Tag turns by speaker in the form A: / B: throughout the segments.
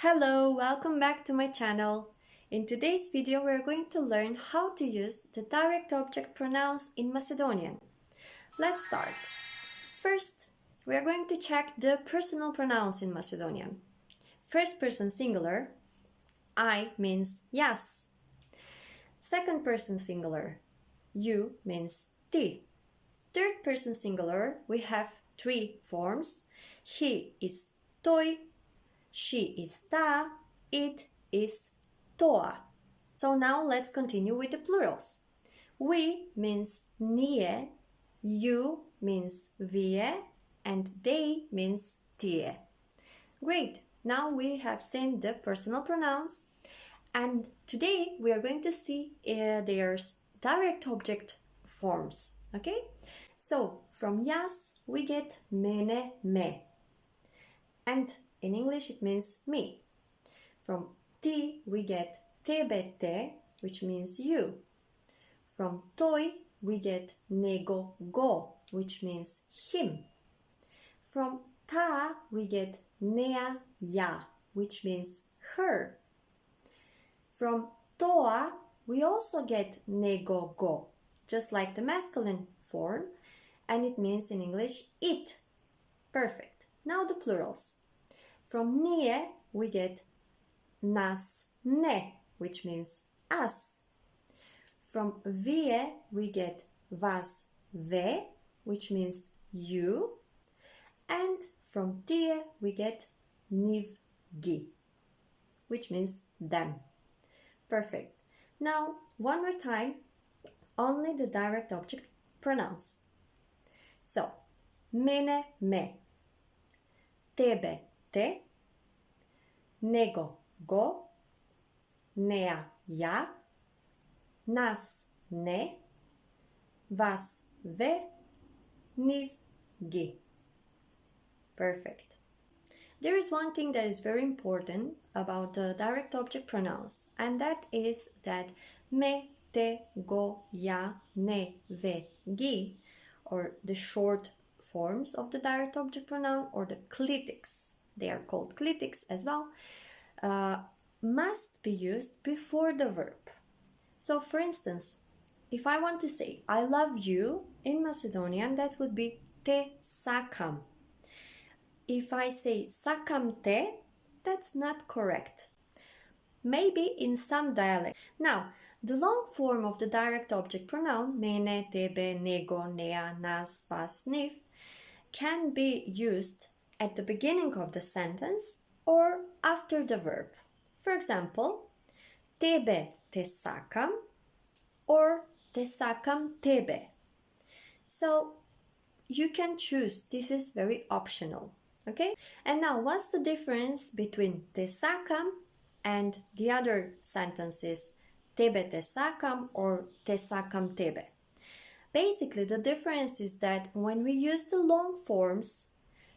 A: Hello, welcome back to my channel. In today's video, we're going to learn how to use the direct object pronouns in Macedonian. Let's start. First, we are going to check the personal pronouns in Macedonian. First person singular, I means jas. Second person singular, you means ti. Third person singular, we have three forms. He is toi, she is ta, it is toa. So now let's continue with the plurals. We means nie, you means vie, and they means tie. Great, now we have seen the personal pronouns, and today we are going to see their direct object forms. Okay, so from jas we get mene, me, and in English it means me. From ti we get tebe, te, which means you. From toi we get nego, go, which means him. From ta we get nea, ya, which means her. From toa we also get nego, go, just like the masculine form, and it means in English it. Perfect. Now the plurals. From nie we get nas, ne, which means us. From vie we get vas, ve, which means you. And from tie we get niv, gi, which means them. Perfect. Now, one more time, only the direct object pronouns. So, mene, me, tebe, te, nego, go, nea, ja, nas, ne, vas, ve, niv, gi. Perfect. There is one thing that is very important about the direct object pronouns, and that is that me, te, go, ja, ne, ve, gi, or the short forms of the direct object pronoun, or the clitics, they are called clitics as well, must be used before the verb. So for instance, if I want to say I love you in Macedonian, that would be te sakam. If I say sakam te, that's not correct. Maybe in some dialect. Now, the long form of the direct object pronoun, mene, tebe, nego, nea, nas, vas, niv, can be used at the beginning of the sentence or after the verb. For example, tebe te sakam or te sakam tebe. So you can choose. This is very optional. Okay? And now, what's the difference between te sakam and the other sentences, tebe te sakam or te sakam tebe? Basically, the difference is that when we use the long forms,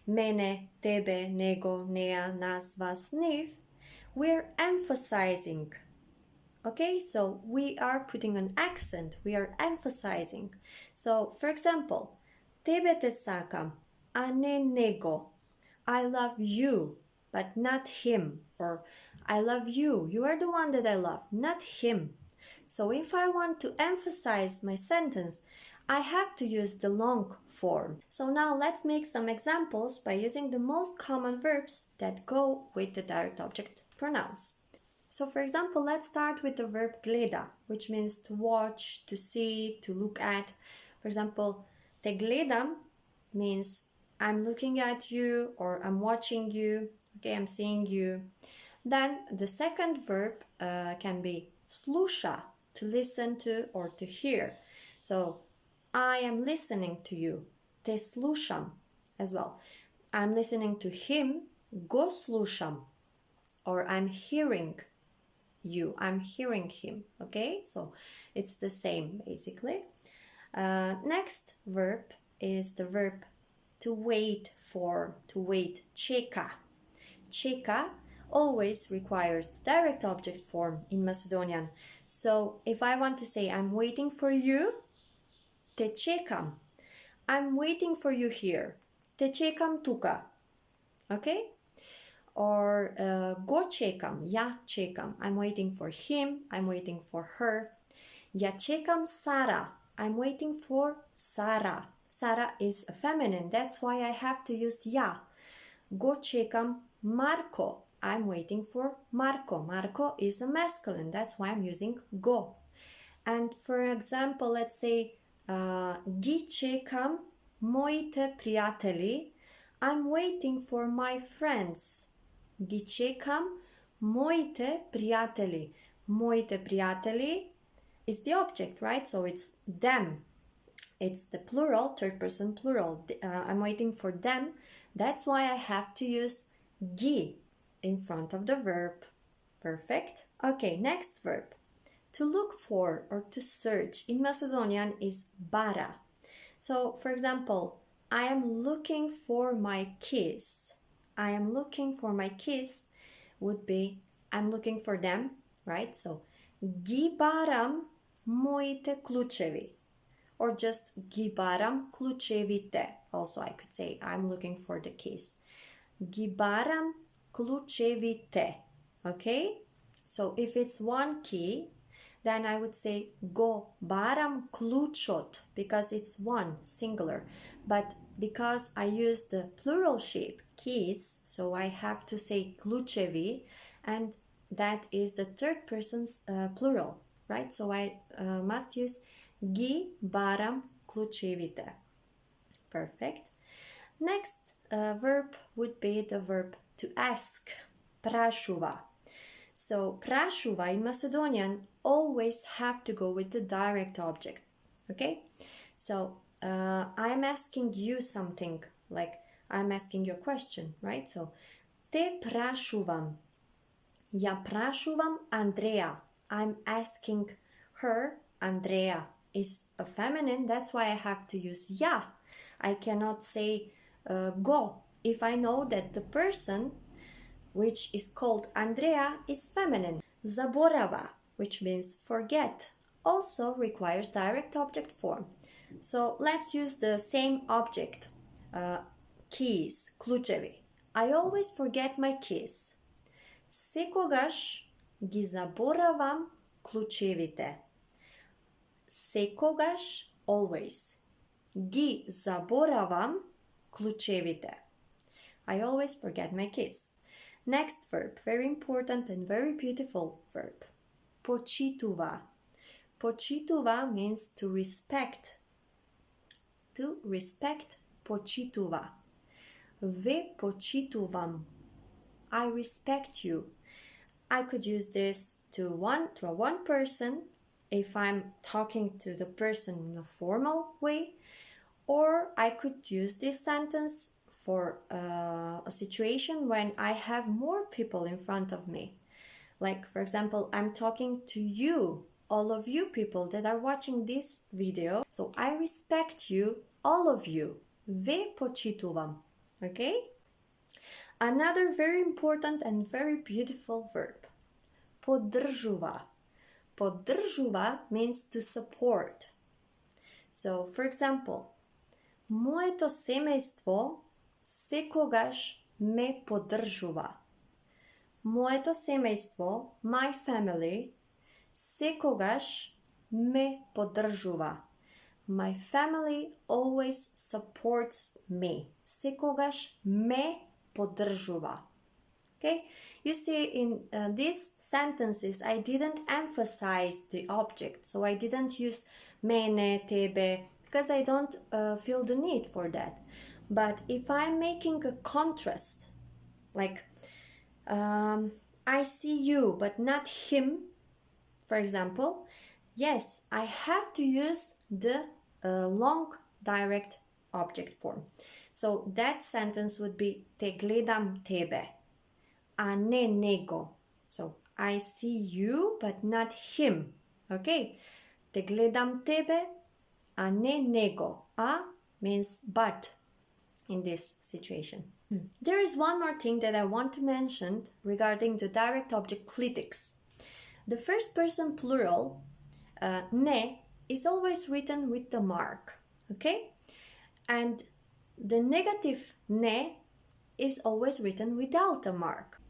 A: mene, tebe, nego, nea, nas, vas, niv, we're emphasizing. Okay, so we are putting an accent, we are emphasizing. So, for example, tebe te sakam, ane nego, I love you, but not him. Or I love you, you are the one that I love, not him. So if I want to emphasize my sentence, I have to use the long form. So now let's make some examples by using the most common verbs that go with the direct object pronouns. So for example, let's start with the verb gleda, which means to watch, to see, to look at. For example, te gledam means I'm looking at you or I'm watching you, okay, I'm seeing you. Then the second verb can be sluša, to listen to or to hear. So I am listening to you, te slušam as well. I'm listening to him, go slušam, or I'm hearing you, I'm hearing him, okay? So it's the same basically. Next verb is the verb to wait for, to wait, čeka. Čeka always requires the direct object form in Macedonian. So if I want to say I'm waiting for you, te čekam. I'm waiting for you here. Te čekam tuka. Okay? or go čekam, ja čekam. I'm waiting for him, I'm waiting for her. Ja čekam Sara, I'm waiting for Sara. Sara is a feminine, that's why I have to use ja. Go čekam Marko, I'm waiting for Marko. Marko is a masculine, that's why I'm using go. And for example, let's say ги čekam moite prijatelji, I'm waiting for my friends. Ги čekam moite prijatelji. Moite prijatelji is the object, right? So it's them. It's the plural, third person plural. I'm waiting for them. That's why I have to use gi in front of the verb. Perfect. Okay, next verb. To look for or to search in Macedonian is bara. So, for example, I am looking for my keys. I am looking for my keys would be I'm looking for them, right? So, ги барам моите ключеви. Or just ги барам ключевите. Also, I could say I'm looking for the keys. Ги барам ключевите. Okay? So, if it's one key, then I would say go барам ключот because it's one, singular. But because I use the plural shape, keys, so I have to say ключеви, and that is the third person's plural, right? So I must use ги барам ключевите. Perfect. Next verb would be the verb to ask, прашува. So прашува in Macedonian always have to go with the direct object, okay? So I'm asking you something, like I'm asking you a question, right? So те прашувам. Я прашувам Андрея. I'm asking her. Andrea is a feminine, that's why I have to use ja. I cannot say go if I know that the person which is called Andrea is feminine. Заборава, which means forget, also requires direct object form. So let's use the same object, keys, ключеви. I always forget my keys. Секогаш ги заборавам ключевите. Секогаш, always. Ги заборавам ключевите. I always forget my keys. Next verb, very important and very beautiful verb. Почитува. Почитува means to respect. To respect, почитува. Ве почитувам. I respect you. I could use this to a one person if I'm talking to the person in a formal way, or I could use this sentence for a situation when I have more people in front of me. Like, for example, I'm talking to you, all of you people that are watching this video. So I respect you, all of you. Ве почитувам. Okay? Another very important and very beautiful verb. Поддржува. Поддржува means to support. So, for example, моето семејство секогаш ме поддржува. Моето семејство, my family, секогаш ме поддржува. My family always supports me. Секогаш ме поддржува. Okay? You see, in these sentences, I didn't emphasize the object. So I didn't use мене, тебе, because I don't feel the need for that. But if I'm making a contrast, like I see you but not him, for example, yes, I have to use the long direct object form. So that sentence would be те гледам тебе, а не него. So I see you but not him. Okay? Те гледам тебе, а не него. А means but in this situation. There is one more thing that I want to mention regarding the direct object clitics. The first person plural, ne, is always written with the mark. Okay? And the negative ne is always written without a mark.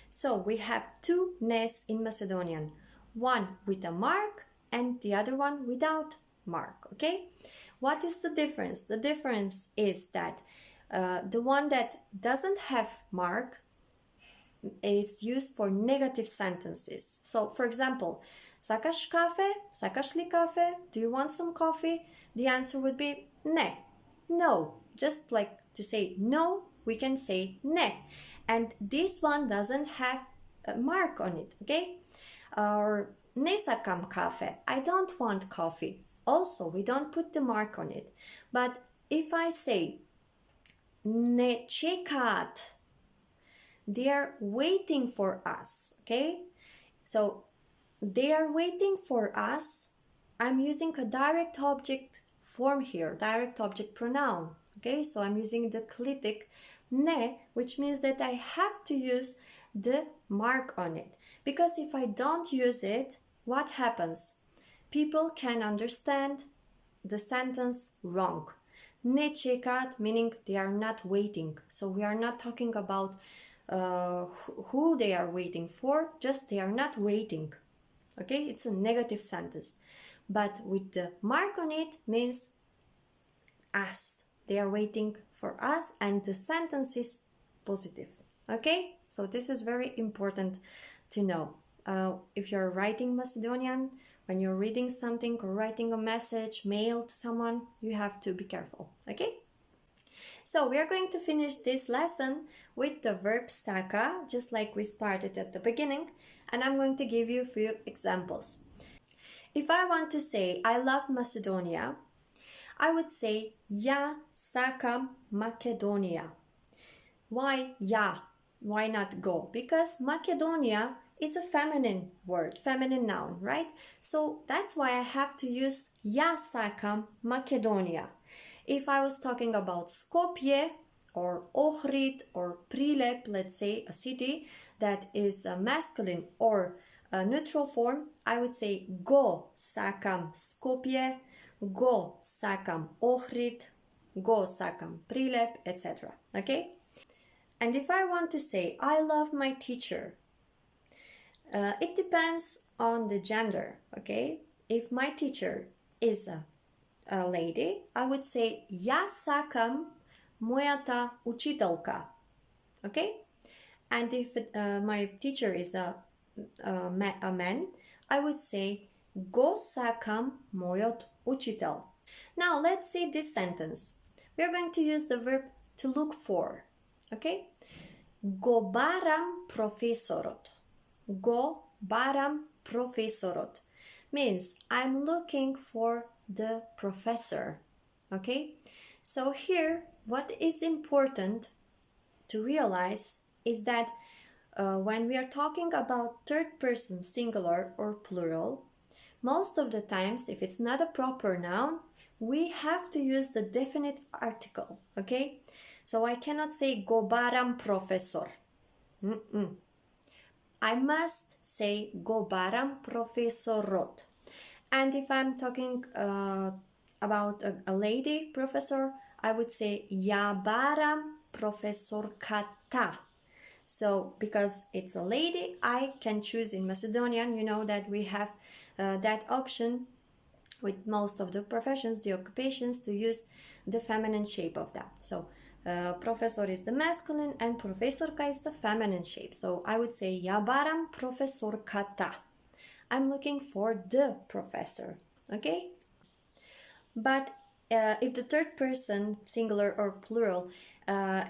A: So we have two nes in Macedonian, one with a mark and the other one without mark, okay? What is the difference? The difference is that the one that doesn't have mark is used for negative sentences. So, for example, sakaš kafe? Sakaš li kafe? Do you want some coffee? The answer would be ne, no. Just like to say no, we can say ne. And this one doesn't have a mark on it, okay? Or ne sakam kafe, I don't want coffee. Also, we don't put the mark on it. But if I say ne čekat, they are waiting for us, okay? So they are waiting for us. I'm using a direct object form here, direct object pronoun, okay? So I'm using the clitic ne, which means that I have to use the mark on it. Because if I don't use it, what happens? People can understand the sentence wrong. Ne čekat, meaning they are not waiting. So we are not talking about who they are waiting for, just they are not waiting. Okay, it's a negative sentence. But with the mark on it means us. They are waiting for us and the sentence is positive. Okay, so this is very important to know. If you're writing Macedonian, when you're reading something or writing a message, mail to someone, you have to be careful. Okay? So we are going to finish this lesson with the verb saka, just like we started at the beginning, and I'm going to give you a few examples. If I want to say I love Macedonia, I would say ja sakam Macedonia. Why ja? Why not go? Because Macedonia is a feminine word, feminine noun, right? So that's why I have to use ja sakam Macedonia. If I was talking about Skopje or Ohrid or Prilep, let's say a city that is a masculine or a neutral form, I would say go sakam Skopje, go sakam Ohrid, go sakam Prilep, etc. Okay? And if I want to say I love my teacher, it depends on the gender, okay? If my teacher is a lady, I would say ja sakam moята учителка, okay? And if my teacher is a man, I would say go sakam моят учител. Now let's see this sentence. We are going to use the verb to look for, okay? Go baram profesorot. Go baram profesorot means I'm looking for the professor, okay? So here what is important to realize is that when we are talking about third person singular or plural, most of the times if it's not a proper noun, we have to use the definite article, okay? So I cannot say go baram profesor. I must say go baram profesorot. And if I'm talking about a lady professor, I would say ja baram profesorkata. So because it's a lady, I can choose in Macedonian, you know that we have that option with most of the professions, the occupations, to use the feminine shape of that. So professor is the masculine and profesorka is the feminine shape. So I would say ja baram profesorkata. I'm looking for the professor, okay? But if the third person, singular or plural,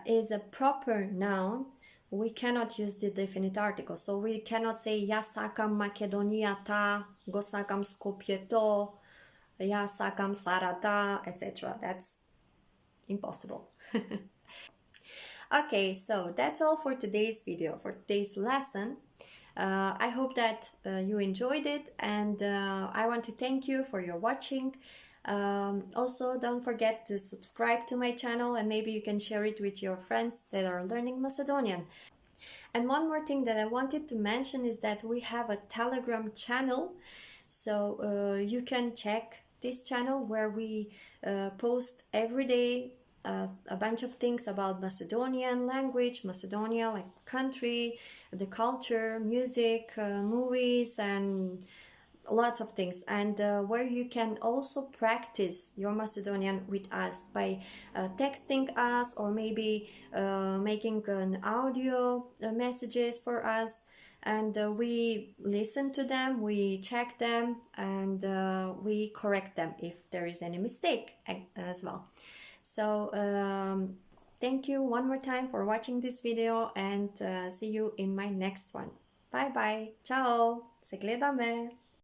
A: is a proper noun, we cannot use the definite article. So we cannot say ja sakam Macedonia ta, go sakam Skopje to, ja sakam Sarata, etc. That's impossible. Okay, so that's all for today's video, for today's lesson. I hope that you enjoyed it, and I want to thank you for your watching. Also, don't forget to subscribe to my channel, and maybe you can share it with your friends that are learning Macedonian. And one more thing that I wanted to mention is that we have a Telegram channel, so you can check this channel where we post every day a bunch of things about Macedonian language, Macedonia, like country, the culture, music, movies, and lots of things, and where you can also practice your Macedonian with us by texting us, or maybe making an audio messages for us, and we listen to them, we check them, and we correct them if there is any mistake as well. So thank you one more time for watching this video, and see you in my next one. Bye bye, ciao, se gledame.